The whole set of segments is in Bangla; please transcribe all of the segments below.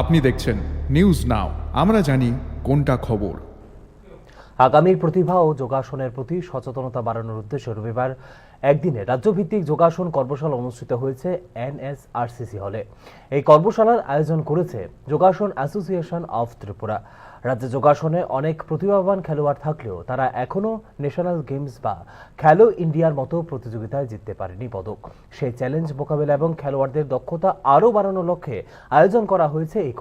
আপনি দেখছেন নিউজ নাও, আমরা জানি কোনটা খবর। আগামীর প্রতিভা ও যোগাসনের প্রতি সচেতনতা বাড়ানোর উদ্দেশ্যে রবিবার একদিনে রাজ্যভিত্তিক যোগাসন কর্মশালা অনুষ্ঠিত হয়েছে NSRCC হলে। এই কর্মশালার আয়োজন করেছে যোগাসন অ্যাসোসিয়েশন অফ ত্রিপুরা। রাজ্যে যোগাসনে অনেক প্রতিভাবান খেলোয়াড় থাকলেও তারা এখনও ন্যাশনাল গেমস বা খেলো ইন্ডিয়ার মতো প্রতিযোগিতায় জিততে পারেনি পদক। সেই চ্যালেঞ্জ মোকাবেলা এবং খেলোয়াড়দের দক্ষতা আরও বাড়ানোর লক্ষ্যে আয়োজন করা হয়েছে এই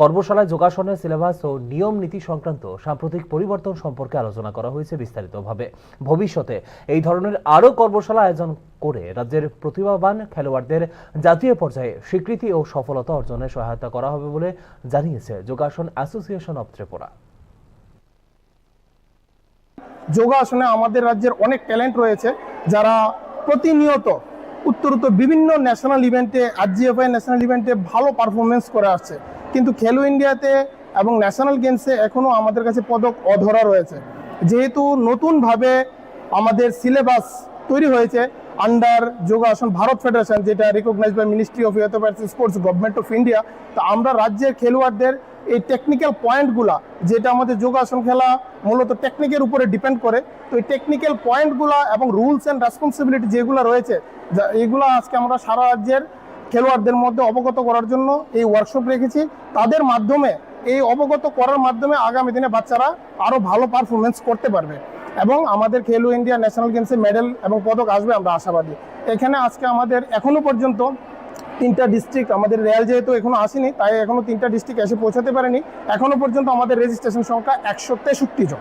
কর্মশালায় যোগাসনের সিলেবাস ও নিয়ম নীতি সংক্রান্ত সাম্প্রতিক পরিবর্তন সম্পর্কে আলোচনা করা হয়েছে বিস্তারিতভাবে। ভবিষ্যতে এই ধরনের আরও কর্মশালা আয়োজন করে রাজ্যের প্রতিভাবান খেলোয়াড়দের জাতীয় পর্যায়ে স্বীকৃতি ও সফলতা অর্জনে সহায়তা করা হবে বলে জানিয়েছে যোগাসন অ্যাসোসিয়েশন অব ত্রিপুরা। যোগাসনে আমাদের রাজ্যের অনেক ট্যালেন্ট রয়েছে, যারা প্রতিনিয়ত উত্তরোত্তর বিভিন্ন ন্যাশনাল ইভেন্টে, RGFI ন্যাশনাল ইভেন্টে ভালো পারফরমেন্স করে আসছে, কিন্তু খেলো ইন্ডিয়াতে এবং ন্যাশনাল গেমসে এখনও আমাদের কাছে পদক অধরা রয়েছে। যেহেতু নতুনভাবে আমাদের সিলেবাস তৈরি হয়েছে আন্ডার যোগাসন ভারত ফেডারেশন, যেটা recognized by ministry of youth affairs sports, government of India, তো আমরা রাজ্যের খেলোয়াড়দের এই টেকনিক্যাল পয়েন্টগুলা, যেটা আমাদের যোগাসন খেলা মূলত টেকনিকের উপরে ডিপেন্ড করে, তো এই টেকনিক্যাল পয়েন্টগুলা এবং রুলস অ্যান্ড রেসপন্সিবিলিটি যেগুলো রয়েছে, এগুলো আজকে আমরা সারা রাজ্যের খেলোয়াড়দের মধ্যে অবগত করার জন্য এই ওয়ার্কশপ রেখেছি। তাদের মাধ্যমে, এই অবগত করার মাধ্যমে আগামী দিনে বাচ্চারা আরও ভালো পারফরমেন্স করতে পারবে এবং আমাদের খেলো ইন্ডিয়া ন্যাশনাল গেমসে মেডেল এবং পদক আসবে, আমরা আশাবাদী। এখানে আজকে আমাদের এখনো পর্যন্ত 3টা ডিস্ট্রিক্ট, আমাদের রেয়াল যেহেতু এখনো আসেনি তাই এখনো 3টা ডিস্ট্রিক্ট এসে পৌঁছাতে পারেনি। এখনো পর্যন্ত আমাদের রেজিস্ট্রেশন সংখ্যা 163 জন।